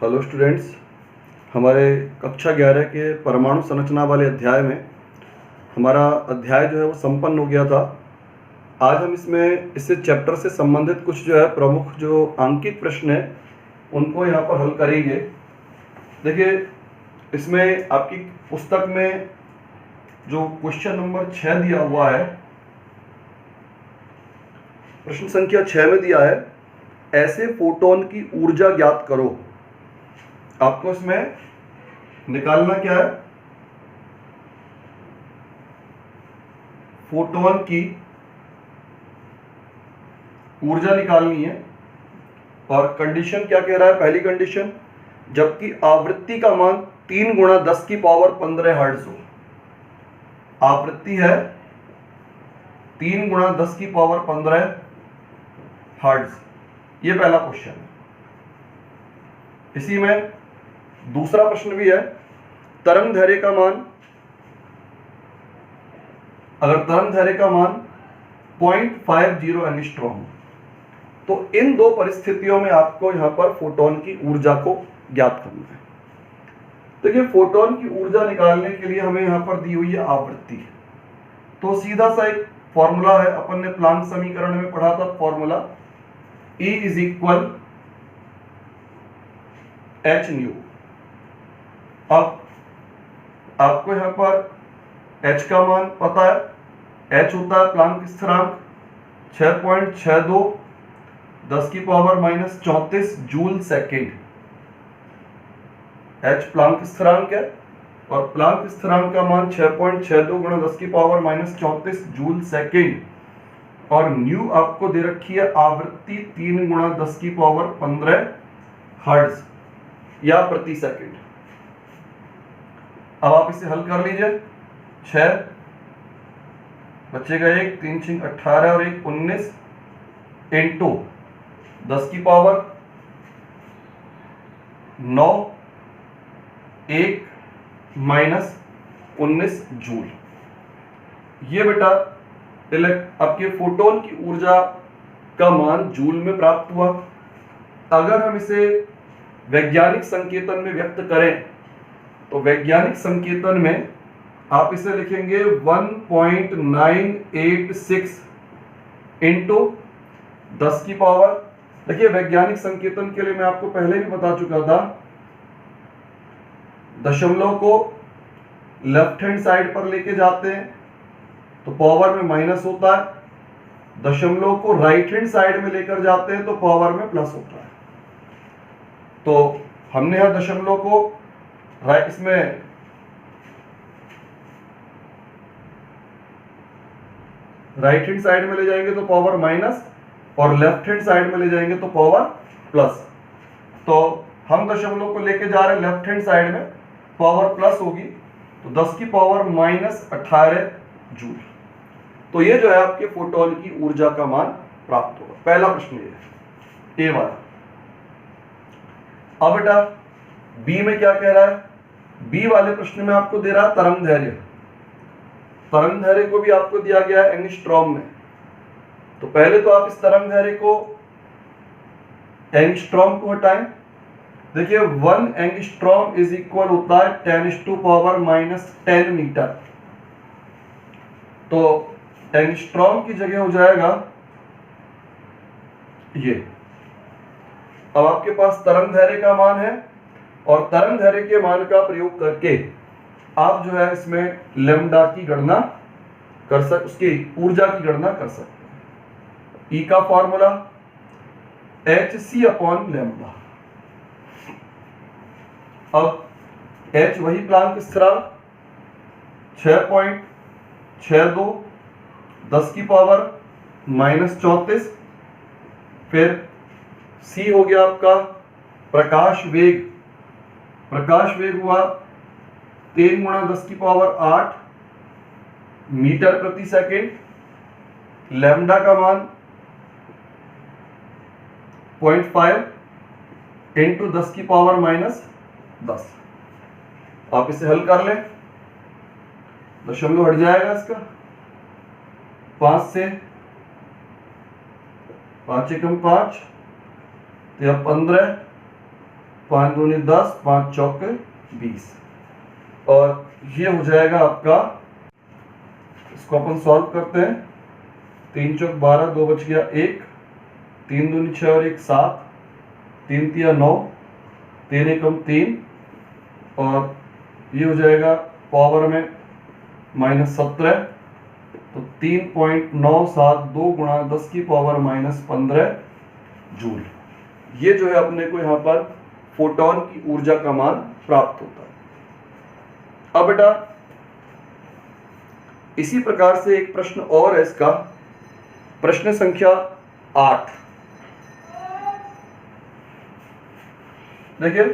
Hello students, हमारे कक्षा 11 के परमाणु संरचना वाले अध्याय में हमारा अध्याय जो है वो संपन्न हो गया था। आज हम इससे चैप्टर से संबंधित कुछ जो है प्रमुख जो अंकित प्रश्न है उनको यहाँ पर हल करेंगे। देखिए, इसमें आपकी पुस्तक में जो क्वेश्चन नंबर 6 दिया हुआ है, प्रश्न संख्या 6 में दिया है, ऐसे फोटोन की ऊर्जा ज्ञात करो। आपको इसमें निकालना क्या है? फोटोन की ऊर्जा निकालनी है। और कंडीशन क्या कह रहा है? पहली कंडीशन, जबकि आवृत्ति का मान 3 गुणा 10 की पावर 15 हर्ट्ज हो। आवृत्ति है 3 गुणा 10 की पावर 15 हर्ट्ज। ये पहला क्वेश्चन है। इसी में दूसरा प्रश्न भी है, तरंग दैर्घ्य का मान, अगर तरंग दैर्घ्य का मान 0.50 एंगस्ट्रॉम, तो इन दो परिस्थितियों में आपको यहां पर फोटोन की ऊर्जा को ज्ञात करना है। देखिए, फोटोन की ऊर्जा निकालने के लिए हमें यहां पर दी हुई है आवृत्ति, तो सीधा सा एक फॉर्मूला है, अपन ने प्लांक समीकरण में पढ़ा था formula, E is equal H new. अब आपको यहां पर H का मान पता है, H होता है प्लांक स्थिरांक 6.62 10 की power -34 joule second. H Planck स्थिरांक है और प्लांक स्थिरांक का मान 6.62 गुणा 10 की पावर -34 जूल सेकेंड। और न्यू आपको दे रखी है आवृत्ति 3 गुणा 10 की पावर 15 हर्ट्ज या प्रति सेकंड। अब आप इसे हल कर लीजिए। 6 बचेगा 1, 3 6 18 और 1 19 इंटू 10 की पावर 9 1 माइनस 19 जूल। ये बेटा आपके फोटोन की ऊर्जा का मान जूल में प्राप्त हुआ। अगर हम इसे वैज्ञानिक संकेतन में व्यक्त करें तो वैज्ञानिक संकेतन में आप इसे लिखेंगे 1.986 इंटू 10 की पावर। देखिए, वैज्ञानिक संकेतन के लिए मैं आपको पहले भी बता चुका था, दशमलव को लेफ्ट हैंड साइड पर लेके जाते हैं तो पावर में माइनस होता है, दशमलव को राइट हैंड साइड में लेकर जाते हैं तो पावर में प्लस होता है। तो हमने यहां दशमलव को इसमें राइट हैंड साइड में ले जाएंगे तो पावर माइनस और लेफ्ट हैंड साइड में ले जाएंगे तो पावर प्लस। तो हम दशमलव को लेके जा रहे हैं लेफ्ट हैंड साइड में, पावर प्लस होगी तो 10 की पावर -18 जूल। तो ये जो है आपके फोटोन की ऊर्जा का मान प्राप्त होगा। पहला प्रश्न ये है, ए वाला। अब बेटा बी में क्या कह रहा है? बी वाले प्रश्न में आपको दे रहा है तरंग दैर्घ्य। तरंग दैर्घ्य को भी आपको दिया गया है एंगस्ट्रॉम में। तो पहले तो आप इस तरंग दैर्घ्य को एंगस्ट्रॉम को हटाएं। देखिए, 1 एंगस्ट्रॉम इज इक्वल होता है 10⁻⁻10 मीटर। तो एंगस्ट्रॉम की जगह हो जाएगा ये। अब आपके पास तरंग दैर्घ्य का मान है और तरंग दैर्घ्य के मान का प्रयोग करके आप जो है इसमें लैम्डा की गणना कर सकते, उसकी ऊर्जा की गणना कर सकते हैं। ई का फॉर्मूला hc/λ। अब h वही प्लांक स्थिरांक 6.62 10 की पावर -34, फिर c हो गया आपका प्रकाश वेग। प्रकाश वेग हुआ 3 गुणा 10 की पावर 8 मीटर प्रति सेकेंड। लैम्डा का मान 0.5 इंटू 10 की पावर -10। आप इसे हल कर लें, दशमलव हट जाएगा इसका, 5 से 5 एकम 5 तो 15 5 दूनी 10, 5 चौके 20, और ये हो जाएगा आपका, इसको अपन सॉल्व करते हैं। 3 चौक 12, 2 बच गया 1, 3 दूनी 6 और 1 7, 3 तिया 9, 3 एकम 3, और ये हो जाएगा पावर में -17, तो 3.972 गुणा 10 की पावर -15 जूल। ये जो है अपने को यहाँ पर फोटोन की ऊर्जा का मान प्राप्त होता है। अब बेटा इसी प्रकार से एक प्रश्न और है इसका, प्रश्न संख्या 8। देखिए,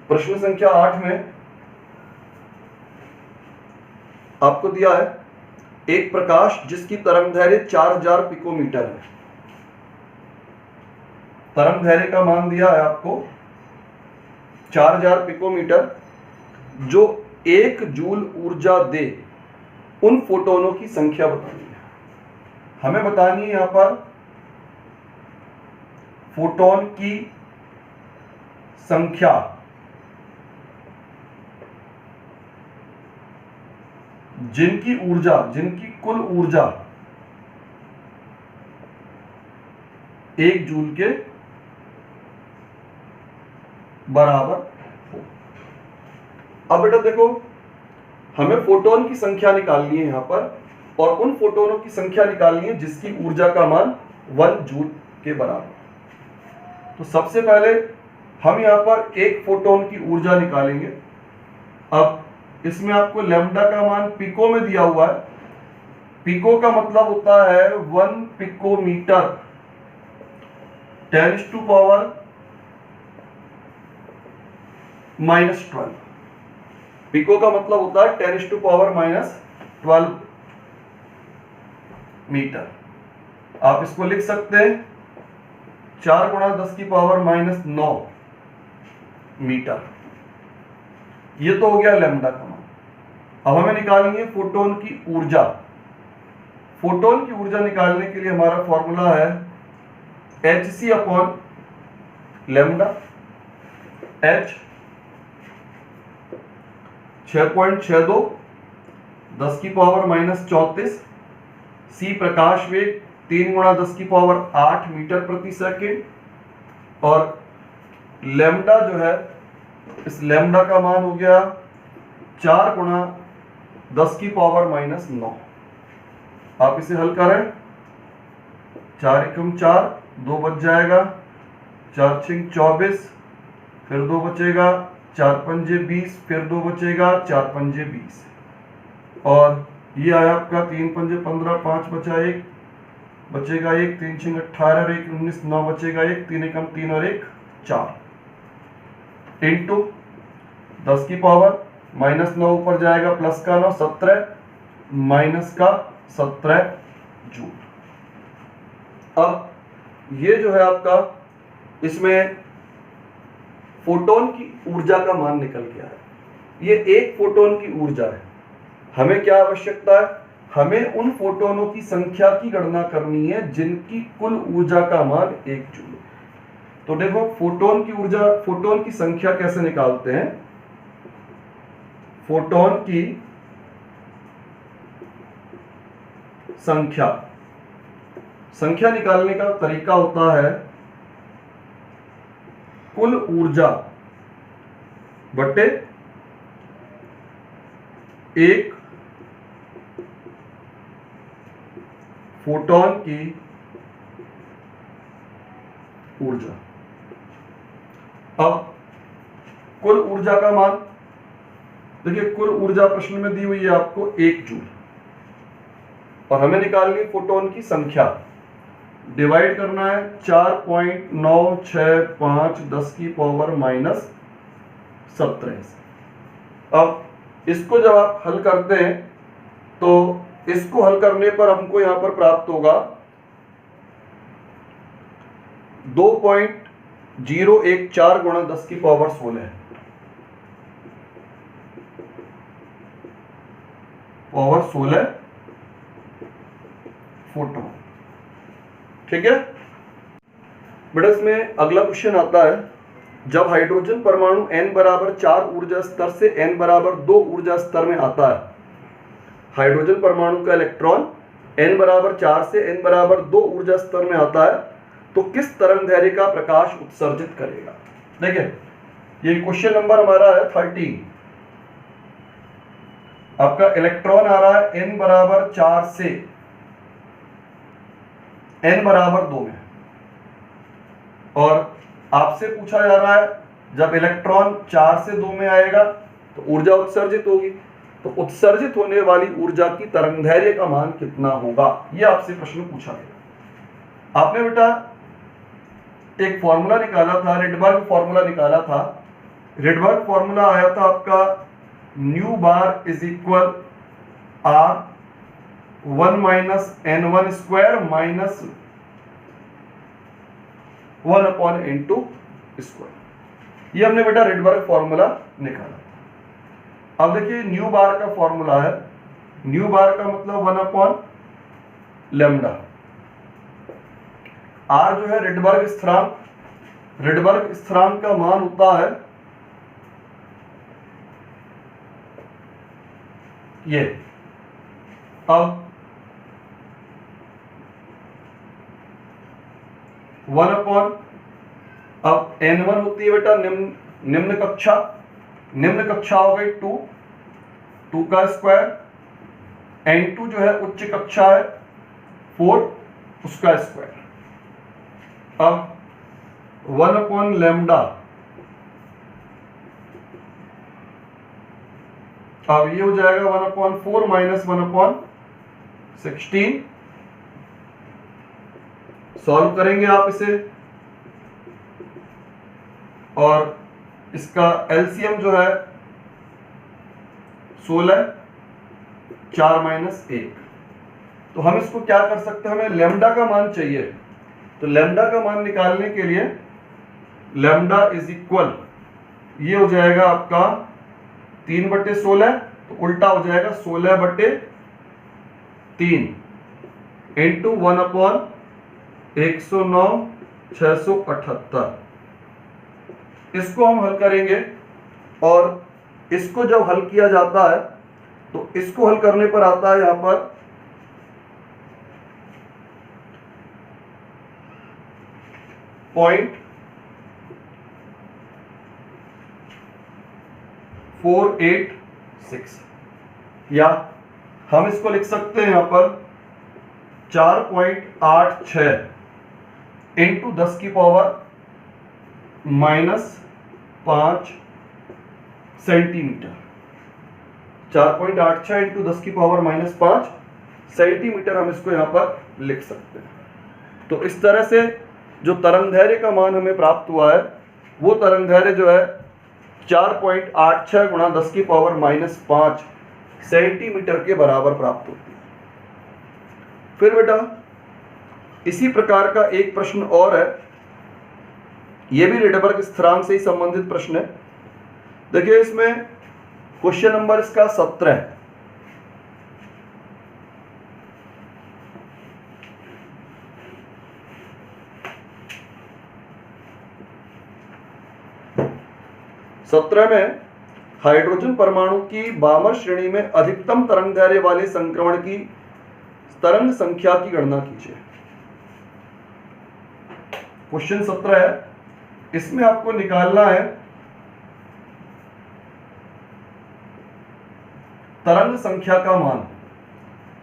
प्रश्न संख्या 8 में आपको दिया है एक प्रकाश जिसकी तरंगदैर्घ्य 4000 पिकोमीटर है। तरंगदैर्घ्य का मान दिया है आपको 4000 पिकोमीटर, जो 1 जूल ऊर्जा दे, उन फोटोनों की संख्या बतानी है। हमें बतानी है यहां पर फोटोन की संख्या, जिनकी ऊर्जा, जिनकी कुल ऊर्जा 1 जूल के बराबर हो। अब बेटा देखो, हमें फोटोन की संख्या निकालनी है यहां पर, और उन फोटोनों की संख्या निकालनी है जिसकी ऊर्जा का मान 1 जूल के बराबर। तो सबसे पहले हम यहां पर एक फोटोन की ऊर्जा निकालेंगे। अब इसमें आपको लैम्डा का मान पिको में दिया हुआ है। पिको का मतलब होता है 1 पिकोमीटर, 10 टू पावर -12। पिको का मतलब होता है 10 टू पावर -12 मीटर। आप इसको लिख सकते हैं 4 गुणा 10 की पावर -9 मीटर। ये तो हो गया लैम्डा का मान। अब हमें निकालनी है फोटोन की ऊर्जा। फोटोन की ऊर्जा निकालने के लिए हमारा फॉर्मूला है Hc अपॉन लैम्डा। H 6.62, 10 की पावर -34, C प्रकाश वेग 3 गुणा 10 की पावर 8 मीटर प्रति सेकेंड, और लैम्डा जो है, इस लैम्डा का मान हो गया 4 गुणा 10 की पावर -9। आप इसे हल करें, 4 एकम 4, 2 बच जाएगा, 4 छिंग 24, फिर 2 बचेगा, 4 पंजे 20, फिर 2 बचेगा, 4 पंजे 20, और ये आया आपका 3 पंजे 15, 5 बचा 1, बचेगा 1, 3 छिंग 18 और 1 19, 9 बचेगा 1, 3 एकम 3 और 1 4, इंटू 10 की पावर -9 ऊपर जाएगा, प्लस का 9 17, माइनस का 17 जूल। अब ये जो है आपका, इसमें फोटोन की ऊर्जा का मान निकल गया है। ये एक फोटोन की ऊर्जा है। हमें क्या आवश्यकता है? हमें उन फोटोनों की संख्या की गणना करनी है जिनकी कुल ऊर्जा का मान 1 जूल है। तो देखो, फोटोन की ऊर्जा, फोटोन की संख्या कैसे निकालते हैं? फोटोन की संख्या निकालने का तरीका होता है कुल ऊर्जा बटे 1 फोटोन की ऊर्जा। अब कुल ऊर्जा का मान देखिए, कुल ऊर्जा प्रश्न में दी हुई है आपको 1 जूल, और हमें निकालनी है फोटोन की संख्या। डिवाइड करना है 4.965 10 की पावर -17। अब इसको जब आप हल करते हैं तो इसको हल करने पर हमको यहां पर प्राप्त होगा 2.014 गुणा 10 की पावर 16 पावर 16 फोटोन। ठीक है बेटा, इसमें अगला क्वेश्चन आता है, जब हाइड्रोजन परमाणु n बराबर 4 ऊर्जा स्तर से n बराबर 2 ऊर्जा स्तर में आता है, हाइड्रोजन परमाणु का इलेक्ट्रॉन n बराबर 4 से n बराबर 2 ऊर्जा स्तर में आता है, तो किस तरंगदैर्घ्य का प्रकाश उत्सर्जित करेगा। देखिए ये क्वेश्चन नंबर हमारा है 13। आपका इलेक्ट्रॉन आ रहा है n बराबर 4 से n बराबर 2 में, और आपसे पूछा जा रहा है जब इलेक्ट्रॉन 4 से 2 में आएगा तो ऊर्जा उत्सर्जित होगी, तो उत्सर्जित होने वाली ऊर्जा की तरंगदैर्घ्य का मान कितना होगा, यह आपसे प्रश्न पूछा गया। आपने बेटा एक फॉर्मूला निकाला था, रिडबर्ग फॉर्मूला निकाला था। रिडबर्ग फॉर्मूला आया था आपका nu bar is equal R 1 minus n1 square minus 1 upon n2 square. ये हमने बेटा रिडबर्ग फॉर्मूला निकाला। अब देखिए न्यू बार का फॉर्मूला है, न्यू बार का मतलब 1 अपॉन लेमडा। आर जो है रिडबर्ग स्थिरांक, रिडबर्ग स्थिरांक का मान होता है ये। अब 1 अपॉन, अब n1 होती है बेटा निम्न कक्षा, निम्न कक्षा हो गई 2 का स्क्वायर, n2 जो है उच्च कक्षा है 4 उसका स्क्वायर। अब 1 अपॉन लेमडा, अब ये हो जाएगा 1 अपॉन 4 माइनस 1 अपॉन 16। सॉल्व करेंगे आप इसे, और इसका एलसीएम जो है 16, 4 माइनस 1। तो हम इसको क्या कर सकते हैं, हमें लेमडा का मान चाहिए, तो लेमडा का मान निकालने के लिए लेमडा इज इक्वल, ये हो जाएगा आपका 3/16, तो उल्टा हो जाएगा 16/3 इंटू 1 अपॉन 109 678। इसको हम हल करेंगे, और इसको जब हल किया जाता है तो इसको हल करने पर आता है यहां पर 0.486, या हम इसको लिख सकते हैं यहां पर 4.86 इंटू 10 की पावर -5 सेंटीमीटर। 4.86 इंटू 10 की पावर -5 सेंटीमीटर हम इसको यहां पर लिख सकते हैं। तो इस तरह से जो तरंगदैर्घ्य का मान हमें प्राप्त हुआ है, वो तरंगदैर्घ्य जो है 4.86 गुणा 10 की पावर -5 सेंटीमीटर के बराबर प्राप्त होती है। फिर बेटा इसी प्रकार का एक प्रश्न और है, यह भी रिडबर्ग स्थिरांक से ही संबंधित प्रश्न है। देखिए इसमें क्वेश्चन नंबर इसका 17 है। में हाइड्रोजन परमाणु की बामर श्रेणी में अधिकतम तरंगदैर्घ्य वाले संक्रमण की तरंग संख्या की गणना कीजिए। क्वेश्चन 17 है, इसमें आपको निकालना है तरंग संख्या का मान।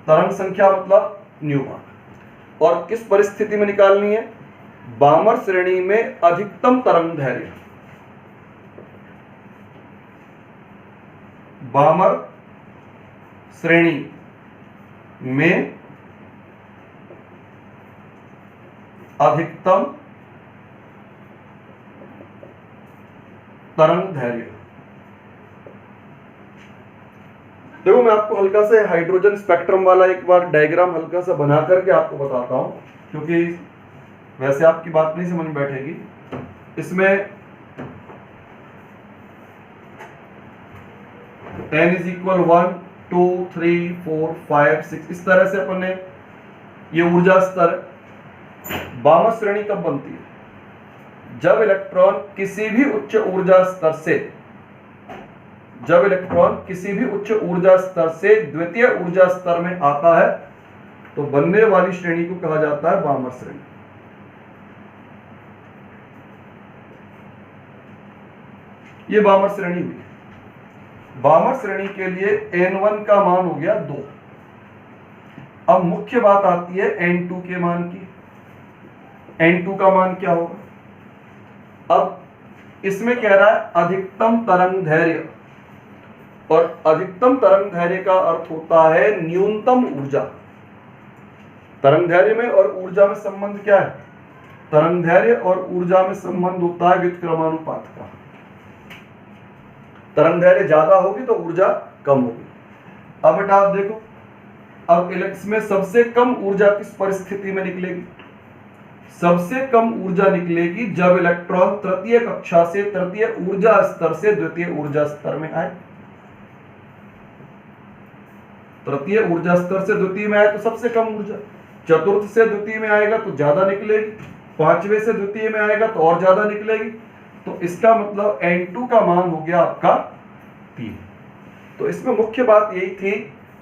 तरंग संख्या मतलब न्यूमॉन, और किस परिस्थिति में निकालनी है, बामर श्रेणी में अधिकतम तरंगदैर्घ्य। बामर श्रेणी में अधिकतम तरंगदैर्घ्य। देखो मैं आपको हल्का से हाइड्रोजन स्पेक्ट्रम वाला एक बार डायग्राम हल्का सा बना करके आपको बताता हूं, क्योंकि वैसे आपकी बात नहीं समझ में बैठेगी। इसमें n = 1 2 3 4 5 6 इस तरह से अपन ने ये ऊर्जा स्तर है। बामर श्रेणी कब बनती है? जब इलेक्ट्रॉन किसी भी उच्च ऊर्जा स्तर से द्वितीय ऊर्जा स्तर में आता है तो बनने वाली श्रेणी को कहा जाता है बामर श्रेणी। ये बामर श्रेणी हुई। बामर श्रेणी के लिए N1 का मान हो गया 2। अब मुख्य बात आती है N2 के मान की। N2 का मान क्या होगा? अब इसमें कह रहा है अधिकतम तरंग धैर्य, और अधिकतम तरंग धैर्य का अर्थ होता है न्यूनतम ऊर्जा। तरंग धैर्य में और ऊर्जा में संबंध क्या है? तरंग धैर्य और ऊर्जा में संबंध होता है व्युत्क्रमानुपात का। तरंग धैर्य ज्यादा होगी तो ऊर्जा कम होगी। अब बेटा आप देखो, अब इसमें सबसे कम ऊर्जा किस परिस्थिति में निकलेगी? सबसे कम ऊर्जा निकलेगी जब इलेक्ट्रॉन तृतीय कक्षा से तृतीय ऊर्जा स्तर से द्वितीय ऊर्जा स्तर में आए। तृतीय ऊर्जा स्तर से द्वितीय में आए तो सबसे कम ऊर्जा, चतुर्थ से द्वितीय में आएगा तो ज्यादा निकलेगी, पांचवें से द्वितीय में आएगा तो और ज्यादा निकलेगी। तो इसका मतलब N2 का मान हो गया आपका 3। तो इसमें मुख्य बात यही थी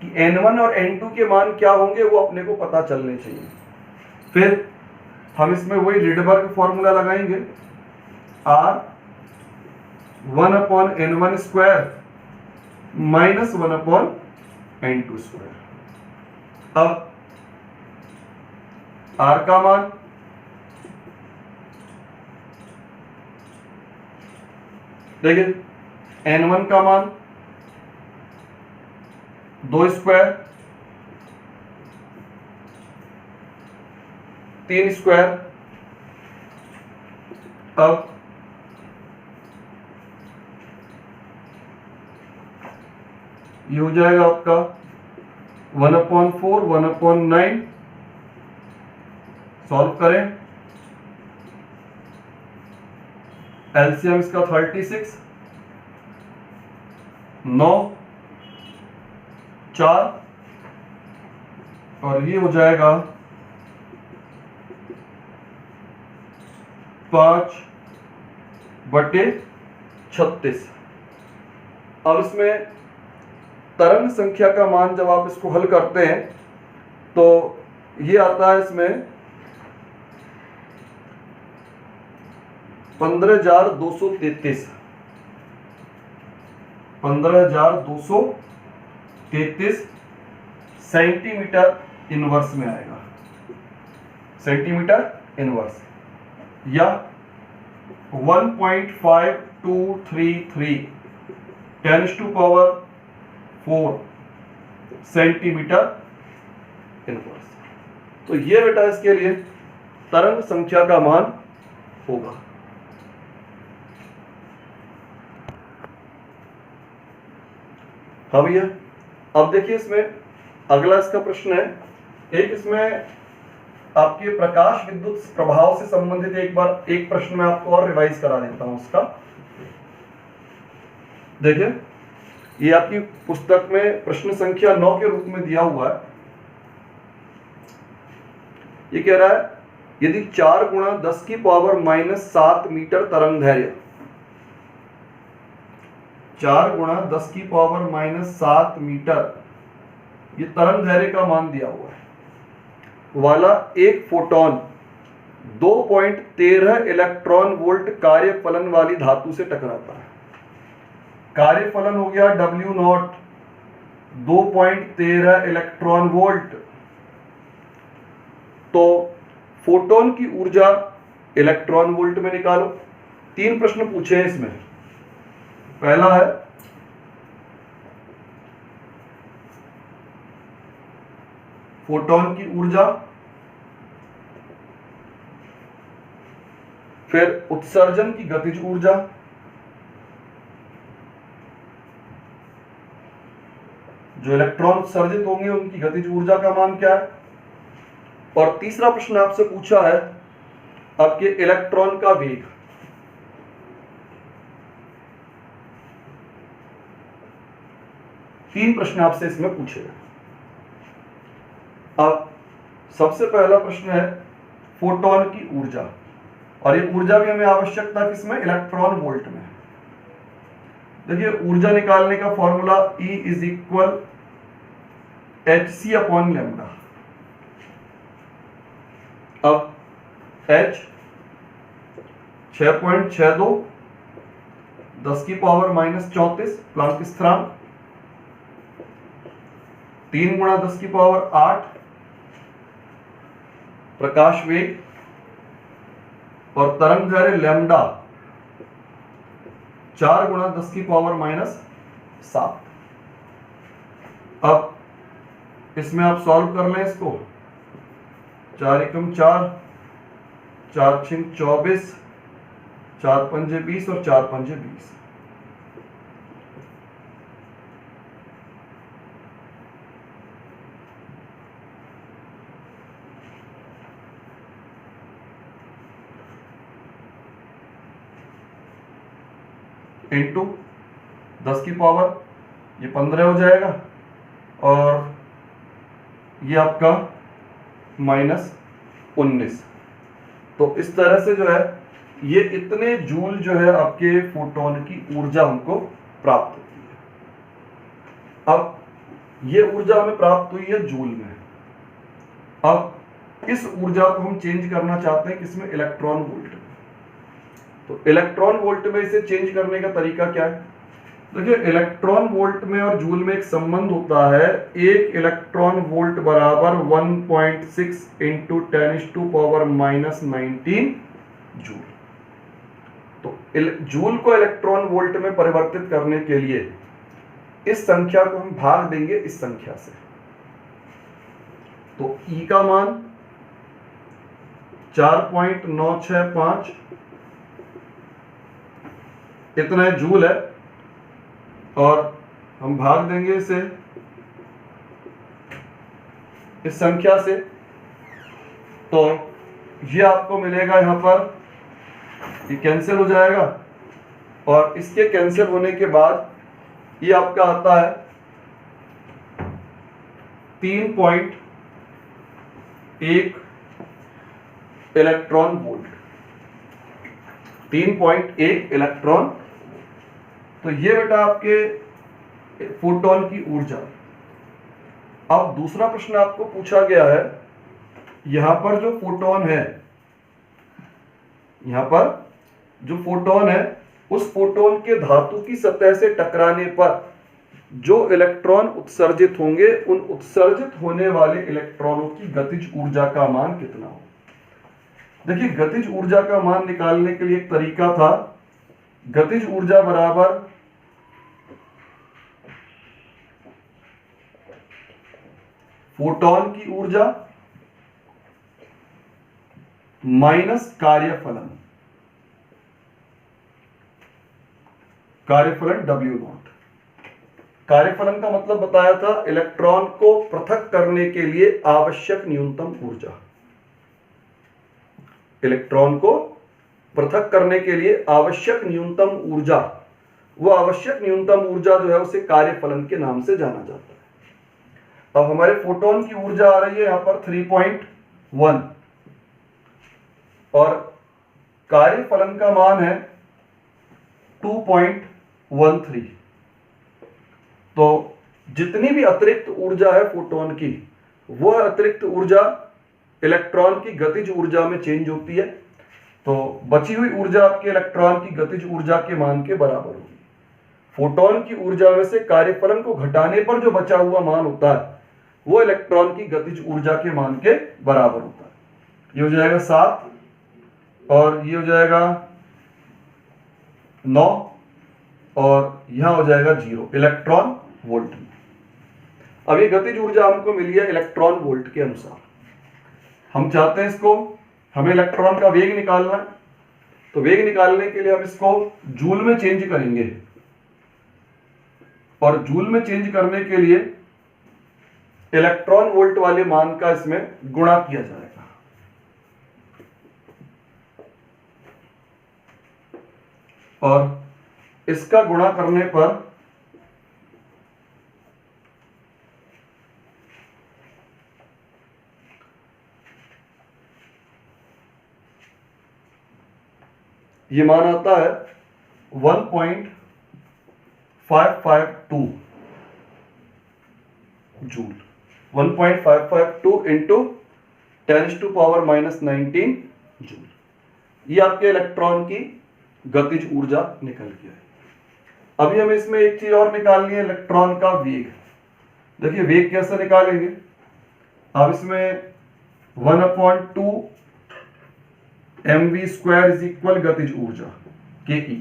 कि N1 और N2 के मान क्या होंगे वो अपने को पता चलने चाहिए। फिर हम इसमें वही रिडबर्ग फॉर्मूला लगाएंगे, R 1/N1 square minus 1/N2 square. अब R का मान देखिए, N1 का मान 2 स्क्वायर 3 स्क्वायर। अब ये हो जाएगा आपका 1/4 1/9। सॉल्व करें, एलसीएम इसका 36, 9 4, और ये हो जाएगा 5/36। अब इसमें तरंग संख्या का मान जब आप इसको हल करते हैं तो ये आता है इसमें 15,233 सेंटीमीटर इनवर्स में आएगा। सेंटीमीटर इनवर्स या 1.5233 10⁴ सेंटीमीटर इनवर्स। तो ये बेटा इसके लिए तरंग संख्या का मान होगा। हाँ भैया, अब देखिए इसमें अगला इसका प्रश्न है। एक इसमें आपके प्रकाश विद्युत प्रभाव से संबंधित एक प्रश्न मैं आपको और रिवाइज करा देता हूं उसका। देखिए, ये आपकी पुस्तक में प्रश्न संख्या 9 के रूप में दिया हुआ है। ये कह रहा है यदि 4 × 10⁻⁻7 मीटर तरंग धैर्य 4 × 10⁻⁻7 मीटर ये तरंग धैर्य का मान दिया हुआ है वाला एक फोटोन 2.13 इलेक्ट्रॉन वोल्ट कार्यफलन वाली धातु से टकराता है। कार्यफलन हो गया W0, 2.13 इलेक्ट्रॉन वोल्ट। तो फोटोन की ऊर्जा इलेक्ट्रॉन वोल्ट में निकालो। 3 प्रश्न पूछे हैं इसमें। पहला है फोटोन की ऊर्जा, फिर उत्सर्जन की गतिज ऊर्जा, जो इलेक्ट्रॉन उत्सर्जित होंगे उनकी गतिज ऊर्जा का मान क्या है, और तीसरा प्रश्न आपसे पूछा है आपके इलेक्ट्रॉन का वेग। तीन प्रश्न आपसे इसमें पूछे गए। अब सबसे पहला प्रश्न है फोटोन की ऊर्जा, और ये ऊर्जा भी हमें आवश्यकता किसमें, इलेक्ट्रॉन वोल्ट में। देखिए ऊर्जा निकालने का formula E is equal hc upon lambda. अब h 6.62 10 की पावर -34 प्लांक स्थिरांक, 3 गुणा 10 की पावर 8 प्रकाश वेग, और तरंग दैर्घ्य लैम्डा 4 गुणा 10 की पावर -7। अब इसमें आप सॉल्व कर लें इसको, 4 एकम 4, 4 छिंग 24, 4 पंजे 20 और 4 पंजे 20। इंटू 10 की पावर ये 15 हो जाएगा, और ये आपका -19। तो इस तरह से जो है ये इतने जूल जो है आपके फोटोन की ऊर्जा हमको प्राप्त होती है। अब ये ऊर्जा हमें प्राप्त हुई है जूल में। अब इस ऊर्जा को हम चेंज करना चाहते हैं किसमें, इलेक्ट्रॉन वोल्ट में। तो इलेक्ट्रॉन वोल्ट में इसे चेंज करने का तरीका क्या है, देखिए इलेक्ट्रॉन वोल्ट में और जूल में एक संबंध होता है, 1 इलेक्ट्रॉन वोल्ट बराबर 1.6 इंटू 10⁻⁻19 जूल। तो जूल को इलेक्ट्रॉन वोल्ट में परिवर्तित करने के लिए इस संख्या को हम भाग देंगे इस संख्या से। तो E का मान 4.965 इतना जूल है, और हम भाग देंगे इसे इस संख्या से। तो ये आपको मिलेगा, यहां पर ये कैंसिल हो जाएगा, और इसके कैंसिल होने के बाद ये आपका आता है 3.1 इलेक्ट्रॉन वोल्ट, 3.1 इलेक्ट्रॉन। तो ये बेटा आपके फोटोन की ऊर्जा। अब दूसरा प्रश्न आपको पूछा गया है, यहां पर जो फोटोन है, यहां पर जो फोटोन है उस फोटोन के धातु की सतह से टकराने पर जो इलेक्ट्रॉन उत्सर्जित होंगे, उन उत्सर्जित होने वाले इलेक्ट्रॉनों की गतिज ऊर्जा का मान कितना हो। देखिए गतिज ऊर्जा का मान निकालने के लिए एक तरीका था, गतिज ऊर्जा बराबर फोटोन की ऊर्जा माइनस कार्यफलन, कार्यफलन W0। कार्यफलन का मतलब बताया था इलेक्ट्रॉन को पृथक करने के लिए आवश्यक न्यूनतम ऊर्जा। इलेक्ट्रॉन को पृथक करने के लिए आवश्यक न्यूनतम ऊर्जा, वो आवश्यक न्यूनतम ऊर्जा जो है उसे कार्यफलन के नाम से जाना जाता है। अब हमारे फोटोन की ऊर्जा आ रही है यहां पर 3.1, और कार्यफलन का मान है 2.13। तो जितनी भी अतिरिक्त ऊर्जा है फोटोन की, वह अतिरिक्त ऊर्जा इलेक्ट्रॉन की गतिज ऊर्जा में चेंज होती है। तो बची हुई ऊर्जा आपके इलेक्ट्रॉन की गतिज ऊर्जा के मान के बराबर होगी। फोटोन की ऊर्जा में से कार्यफलन को घटाने पर जो बचा हुआ मान होता है वो इलेक्ट्रॉन की गतिज ऊर्जा के मान के बराबर होता है। ये हो जाएगा 7, और ये हो जाएगा 9, और यहां हो जाएगा 0 इलेक्ट्रॉन वोल्ट में। अब ये गतिज ऊर्जा हमको मिली है इलेक्ट्रॉन वोल्ट के अनुसार। हम चाहते हैं इसको, हमें इलेक्ट्रॉन का वेग निकालना है, तो वेग निकालने के लिए हम इसको जूल में चेंज करेंगे, और जूल में चेंज करने के लिए इलेक्ट्रॉन वोल्ट वाले मान का इसमें गुणा किया जाएगा। और इसका गुणा करने पर ये मान आता है 1.552 जूल। 1.552 into 10⁻⁻19 joule. ये आपके इलेक्ट्रॉन की गतिज ऊर्जा निकल गया है। अभी हमें इसमें एक चीज और निकालनी है, इलेक्ट्रॉन का वेग। देखिए वेग कैसे निकालेंगे। अब इसमें 1/2 mv² इज इक्वल गतिज ऊर्जा के ई।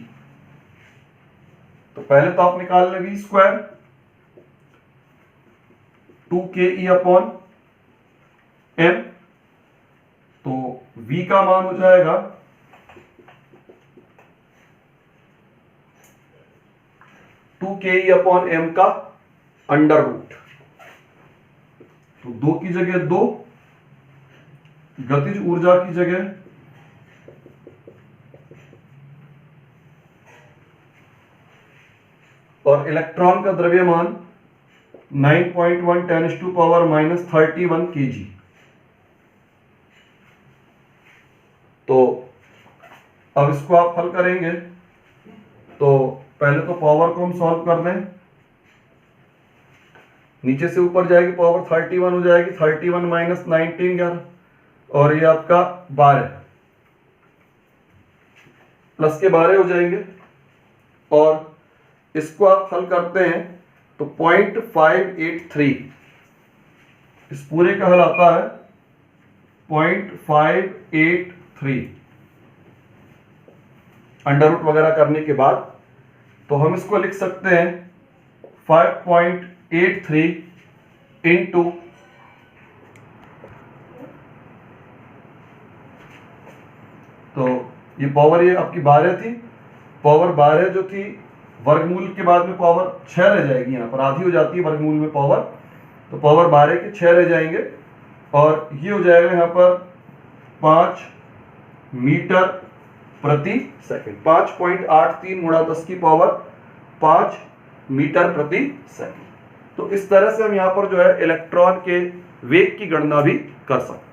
तो पहले तो आप निकाल लें v², 2ke/m। तो v का मान हो जाएगा 2ke/m का अंडर रूट। तो 2 की जगह 2, गतिज ऊर्जा की जगह और इलेक्ट्रॉन का द्रव्यमान 9.1 10⁻⁻31 kg। तो अब इसको आप हल करेंगे तो पहले तो पावर को हम सॉल्व कर लें। नीचे से ऊपर जाएगी पावर 31 हो जाएगी, 31 माइनस 19 11, और ये आपका 12 प्लस के 12 हो जाएंगे। और इसको आप हल करते हैं तो 0.583, इस पूरे का हल आता है 0.583 अंडर रूट वगैरह करने के बाद। तो हम इसको लिख सकते हैं 5.83 इंटू तो ये पावर ये आपकी 12 थी, पावर 12 जो थी वर्गमूल के बाद में पावर 6 रह जाएगी, यहाँ पर आधी हो जाती है वर्गमूल में पावर, तो पावर 12 के 6 रह जाएंगे। और ये हो जाएगा यहाँ पर 5 मीटर प्रति सेकंड। 5.83 गुणा 10 की पावर 5 मीटर प्रति सेकंड। तो इस तरह से हम यहाँ पर जो है इलेक्ट्रॉन के वेग की गणना भी कर सकते हैं।